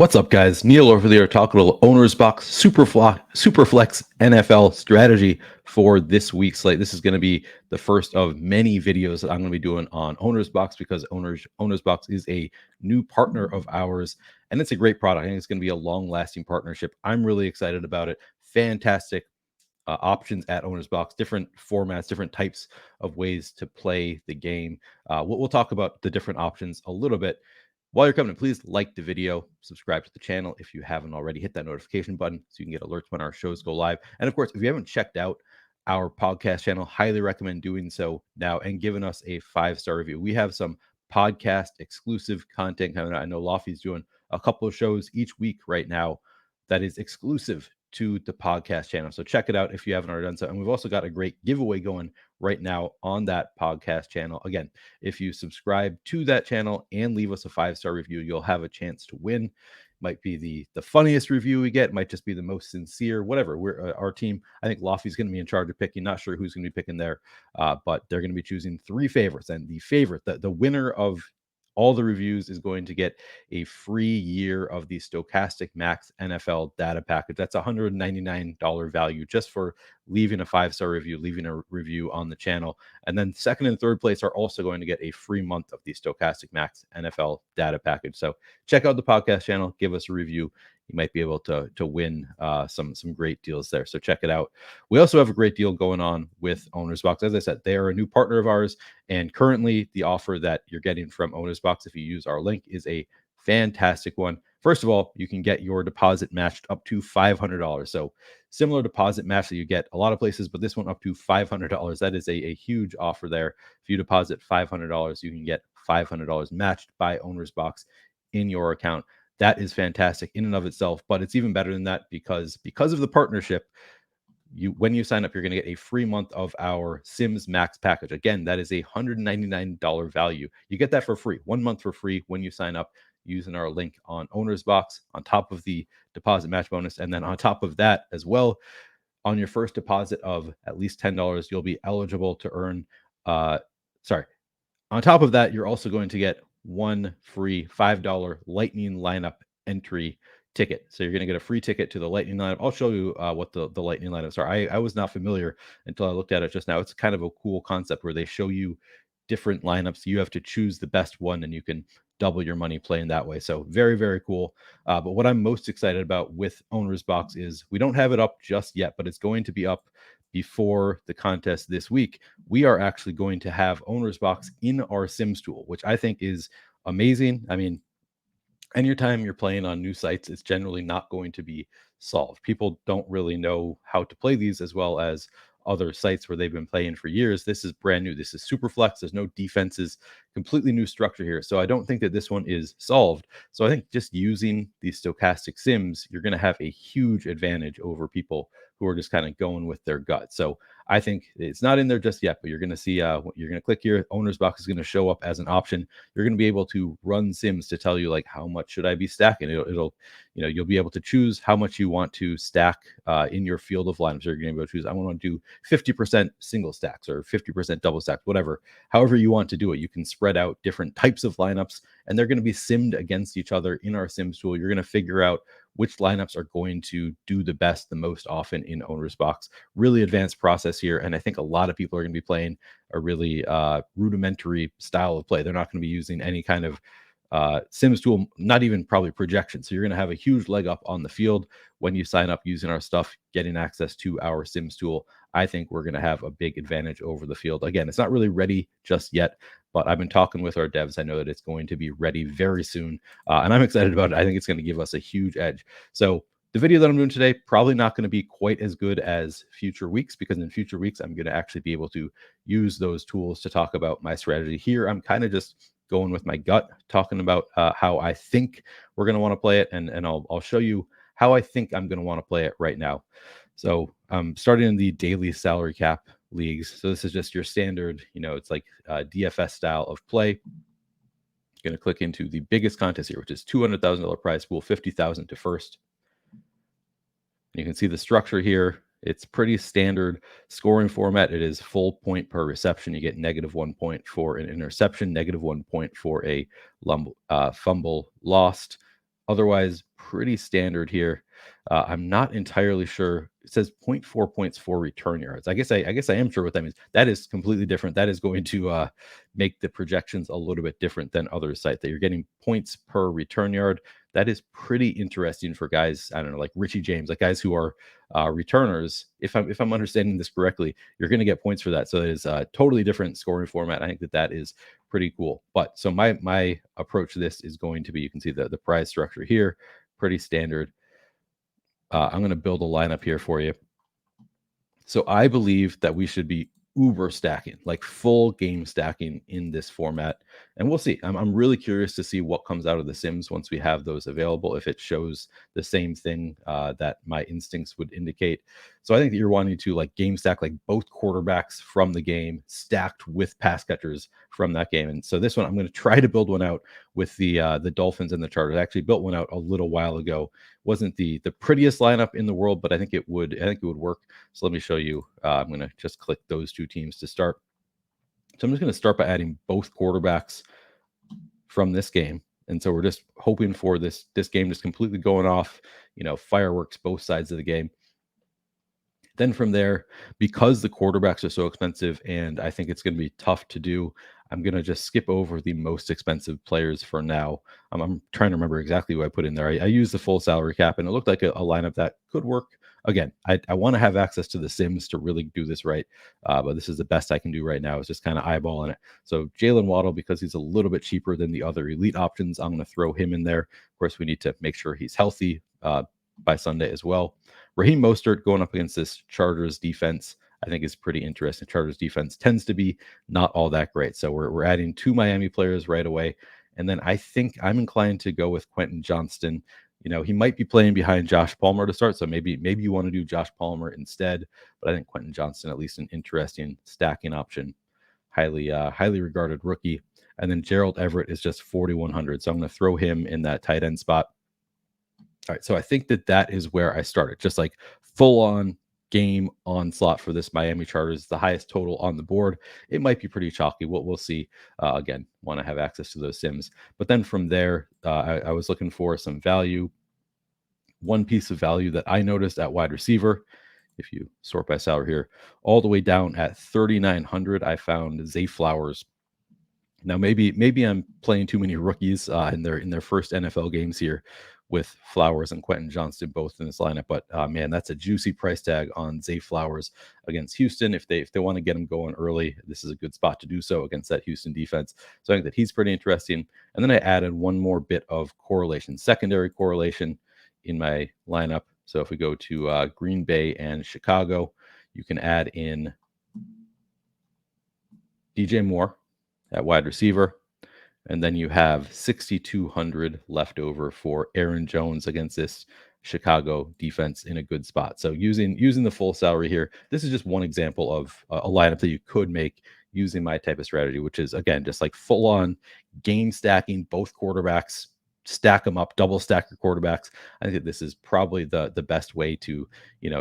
What's up, guys? Neil over there talking a little OwnersBox SuperFlex NFL strategy for this week's slate. This is going to be the first of many videos that I'm going to be doing on OwnersBox because OwnersBox is a new partner of ours, and it's a great product. I think it's going to be a long-lasting partnership. I'm really excited about it. Fantastic options at OwnersBox, different formats, different types of ways to play the game. We'll talk about the different options a little bit. While you're coming in, please like the video, subscribe to the channel if you haven't already, hit that notification button so you can get alerts when our shows go live. And of course, if you haven't checked out our podcast channel, highly recommend doing so now and giving us a 5-star review. We have some podcast exclusive content coming out. I know Lofty's doing a couple of shows each week right now that is exclusive to the podcast channel. So check it out if you haven't already done so. And we've also got a great giveaway going right now on that podcast channel. Again, if you subscribe to that channel and leave us a 5-star review, you'll have a chance to win. Might be the funniest review we get, might just be the most sincere, whatever. We're our team. I think Lofty's going to be in charge of picking. Not sure who's going to be picking there, but they're going to be choosing 3 favorites. And the favorite, the winner of all the reviews, is going to get a free year of the Stochastic Max NFL data package. That's $199 value just for leaving a 5-star review, leaving a review on the channel. And then second and third place are also going to get a free month of the Stochastic Max NFL data package. So check out the podcast channel, give us a review. You might be able to win some great deals there. So check it out. We also have a great deal going on with OwnersBox. As I said, they are a new partner of ours, and currently the offer that you're getting from OwnersBox, if you use our link, is a fantastic one. First of all, you can get your deposit matched up to $500. So similar deposit match that you get a lot of places, but this one up to $500. That is a huge offer there. If you deposit $500, you can get $500 matched by OwnersBox in your account. That is fantastic in and of itself, but it's even better than that because of the partnership. When you sign up, you're going to get a free month of our Sims Max package. Again, that is a $199 value. You get that for free, 1 month for free when you sign up using our link on OwnersBox on top of the deposit match bonus. And then on top of that as well, on your first deposit of at least $10, you'll be eligible to earn, on top of that, you're also going to get one free $5 Lightning lineup entry ticket. So you're going to get a free ticket to the Lightning lineup. I'll show you what the Lightning lineups are. I was not familiar until I looked at it just now. It's kind of a cool concept where they show you different lineups. You have to choose the best one and you can double your money playing that way. So very, very cool. But what I'm most excited about with OwnersBox is we don't have it up just yet, but it's going to be up before the contest this week. We are actually going to have OwnersBox in our Sims tool, which I think is amazing. I mean, anytime you're playing on new sites, it's generally not going to be solved. People don't really know how to play these as well as other sites where they've been playing for years. This is brand new. This is SuperFlex. There's no defenses, completely new structure here. So I don't think that this one is solved. So I think just using these stochastic sims, you're going to have a huge advantage over people who are just kind of going with their gut. So I think it's not in there just yet, but you're going to see, you're going to click here. OwnersBox is going to show up as an option. You're going to be able to run sims to tell you like, how much should I be stacking? It'll you'll be able to choose how much you want to stack in your field of lineups. You're going to be able to choose, I want to do 50% single stacks or 50% double stacks, whatever. However you want to do it, you can spread out different types of lineups, and they're going to be simmed against each other in our Sims tool. You're going to figure out which lineups are going to do the best the most often in OwnersBox. Really advanced process here, and I think a lot of people are going to be playing a really rudimentary style of play. They're not going to be using any kind of Sims tool, not even probably projection. So you're going to have a huge leg up on the field when you sign up using our stuff, getting access to our Sims tool. I think we're going to have a big advantage over the field. Again, it's not really ready just yet, but I've been talking with our devs. I know that it's going to be ready very soon, and I'm excited about it. I think it's going to give us a huge edge. So the video that I'm doing today, probably not going to be quite as good as future weeks, because in future weeks, I'm going to actually be able to use those tools to talk about my strategy. Here, I'm kind of just going with my gut, talking about how I think we're going to want to play it, and I'll show you how I think I'm going to want to play it right now. So I'm starting in the daily salary cap leagues. So this is just your standard, it's like DFS style of play. Going to click into the biggest contest here, which is $200,000 prize pool, $50,000 to first. You can see the structure here. It's pretty standard scoring format. It is full point per reception. You get -1 point for an interception, -1 point for a fumble lost. Otherwise, pretty standard here. I'm not entirely sure. It says zero point 0.4 points for return yards. I guess I am sure what that means. That is completely different. That is going to make the projections a little bit different than other sites. That you're getting points per return yard. That is pretty interesting for guys. I don't know, like Richie James, like guys who are returners. If I'm understanding this correctly, you're going to get points for that. So it is a totally different scoring format. I think that is pretty cool. But so my approach to this is going to be, you can see the prize structure here, pretty standard. I'm going to build a lineup here for you. So I believe that we should be uber stacking, like full game stacking in this format. And we'll see. I'm really curious to see what comes out of the Sims once we have those available, if it shows the same thing that my instincts would indicate. So I think that you're wanting to like game stack like both quarterbacks from the game stacked with pass catchers from that game. And so this one, I'm going to try to build one out with the Dolphins and the Chargers. I actually built one out a little while ago. Wasn't the prettiest lineup in the world, but I think it would work. So let me show you. I'm going to just click those two teams to start. So I'm just going to start by adding both quarterbacks from this game. And so we're just hoping for this game just completely going off, fireworks both sides of the game. Then from there, because the quarterbacks are so expensive and I think it's going to be tough to do, I'm going to just skip over the most expensive players for now. I'm trying to remember exactly what I put in there. I used the full salary cap, and it looked like a lineup that could work. Again, I want to have access to the Sims to really do this right, but this is the best I can do right now, is just kind of eyeballing it. So Jalen Waddle, because he's a little bit cheaper than the other elite options, I'm going to throw him in there. Of course, we need to make sure he's healthy by Sunday as well. Raheem Mostert going up against this Chargers defense, I think is pretty interesting. Chargers defense tends to be not all that great. So we're adding two Miami players right away. And then I think I'm inclined to go with Quentin Johnston. He might be playing behind Josh Palmer to start. So maybe you want to do Josh Palmer instead. But I think Quentin Johnston, at least an interesting stacking option. Highly regarded rookie. And then Gerald Everett is just 4,100. So I'm going to throw him in that tight end spot. All right, so I think that is where I started, just like full on game onslaught for this Miami Chargers, the highest total on the board. It might be pretty chalky. We'll see. Again, want to have access to those Sims. But then from there, I was looking for some value. One piece of value that I noticed at wide receiver, if you sort by salary here, all the way down at 3,900, I found Zay Flowers. Now maybe I'm playing too many rookies in their first NFL games here with Flowers and Quentin Johnston both in this lineup, but man, that's a juicy price tag on Zay Flowers against Houston. If they want to get him going early, this is a good spot to do so against that Houston defense. So I think that he's pretty interesting. And then I added one more bit of correlation, secondary correlation in my lineup. So if we go to Green Bay and Chicago, you can add in DJ Moore at wide receiver. And then you have 6,200 left over for Aaron Jones against this Chicago defense in a good spot. So using the full salary here, this is just one example of a lineup that you could make using my type of strategy, which is, again, just like full on game stacking both quarterbacks, stack them up, double stack your quarterbacks. I think this is probably the best way to,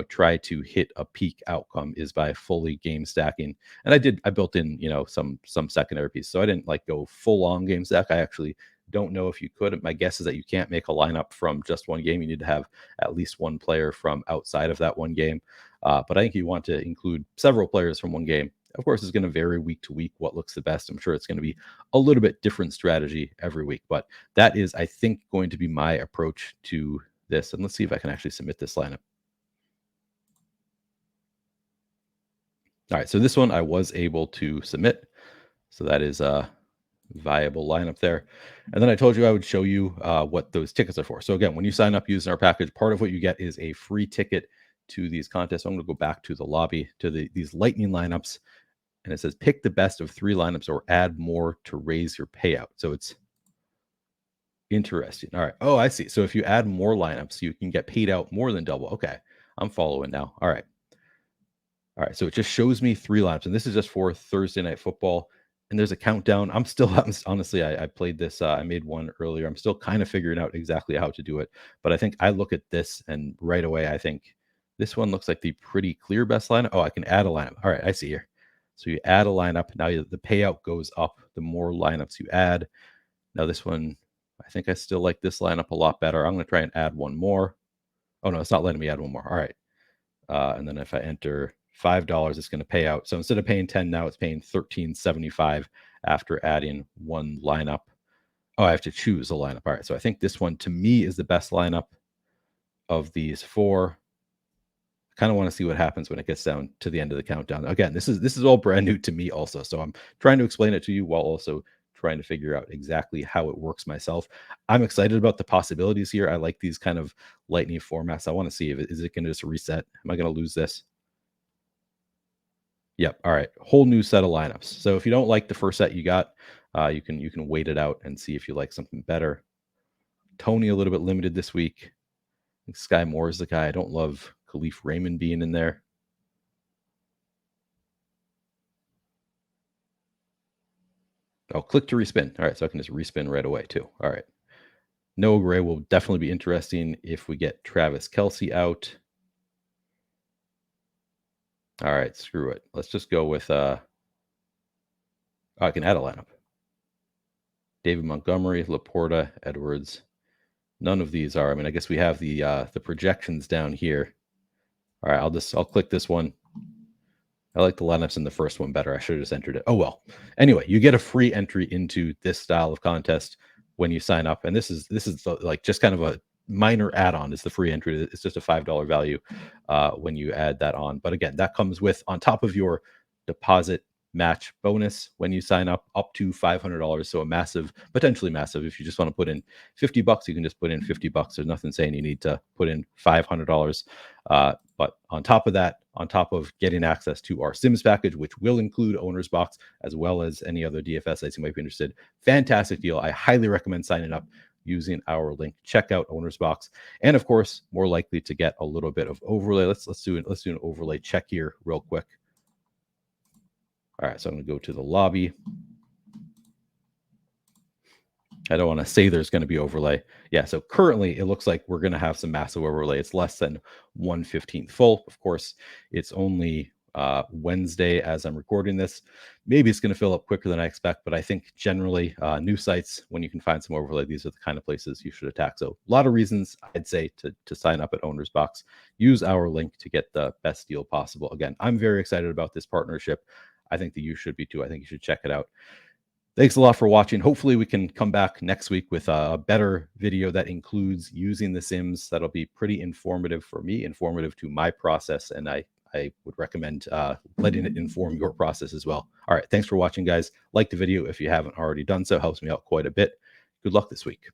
try to hit a peak outcome, is by fully game stacking. And I built in, some secondary pieces. So I didn't like go full on game stack. I actually don't know if you could. My guess is that you can't make a lineup from just one game. You need to have at least one player from outside of that one game. But I think you want to include several players from one game. Of course, it's going to vary week to week what looks the best. I'm sure it's going to be a little bit different strategy every week, but that is, I think, going to be my approach to this. And let's see if I can actually submit this lineup. All right, so this one I was able to submit. So that is a viable lineup there. And then I told you I would show you what those tickets are for. So again, when you sign up using our package, part of what you get is a free ticket to these contests. So I'm going to go back to the lobby, to these lightning lineups. And it says pick the best of 3 lineups or add more to raise your payout. So it's interesting. All right. Oh, I see. So if you add more lineups, you can get paid out more than double. Okay. I'm following now. All right. All right. So it just shows me 3 lineups. And this is just for Thursday Night Football. And there's a countdown. Honestly, I played this. I made one earlier. I'm still kind of figuring out exactly how to do it. But I think I look at this and right away, I think this one looks like the pretty clear best lineup. Oh, I can add a lineup. All right. I see here. So you add a lineup. Now the payout goes up the more lineups you add. Now this one, I I think I still like this lineup a lot better. I'm going to try and add one more. Oh, no, it's not letting me add one more. All right. And then if I enter $5, it's going to pay out. So instead of paying 10 now, it's paying $13.75 after adding one lineup. Oh, I have to choose a lineup. All right. So I think this one to me is the best lineup of these four. Kind of want to see what happens when it gets down to the end of the countdown. Again, this is all brand new to me also. So I'm trying to explain it to you while also trying to figure out exactly how it works myself. I'm excited about the possibilities here. I like these kind of lightning formats. I want to see if is it going to just reset? Am I going to lose this? Yep. All right. Whole new set of lineups. So if you don't like the first set you got, you can wait it out and see if you like something better. Tony a little bit limited this week. I think Sky Moore is the guy. I don't love Khalif Raymond being in there. Oh, click to respin. All right, so I can just respin right away too. All right. Noah Gray will definitely be interesting if we get Travis Kelce out. All right, screw it. Let's just go with I can add a lineup. David Montgomery, Laporta, Edwards. None of these are. I mean, I guess we have the projections down here. All right, I'll click this one. I like the lineups in the first one better. I should have just entered it. Oh well. Anyway, you get a free entry into this style of contest when you sign up, and this is like just kind of a minor add-on. It's the free entry. It's just a $5 value when you add that on. But again, that comes with on top of your deposit match bonus when you sign up to $500. So a massive, potentially massive. If you just want to put in $50, you can just put in $50. There's nothing saying you need to put in $500. But on top of that, on top of getting access to our Sims package, which will include OwnersBox as well as any other DFS sites you might be interested, fantastic deal. I highly recommend signing up using our link. Check out OwnersBox, and of course, more likely to get a little bit of overlay. Let's do an overlay check here real quick. All right, so I'm going to go to the lobby. I don't want to say there's going to be overlay. Yeah, so currently it looks like we're going to have some massive overlay. It's less than 1/15 full. Of course, it's only Wednesday as I'm recording this. Maybe it's going to fill up quicker than I expect, but I think generally new sites, when you can find some overlay, these are the kind of places you should attack. So a lot of reasons I'd say to sign up at OwnersBox. Use our link to get the best deal possible. Again, I'm very excited about this partnership. I think that you should be too. I think you should check it out. Thanks a lot for watching. Hopefully we can come back next week with a better video that includes using the Sims. That'll be pretty informative for me, informative to my process, and I would recommend letting it inform your process as well. All right, thanks for watching, guys. Like the video if you haven't already done so. Helps me out quite a bit. Good luck this week.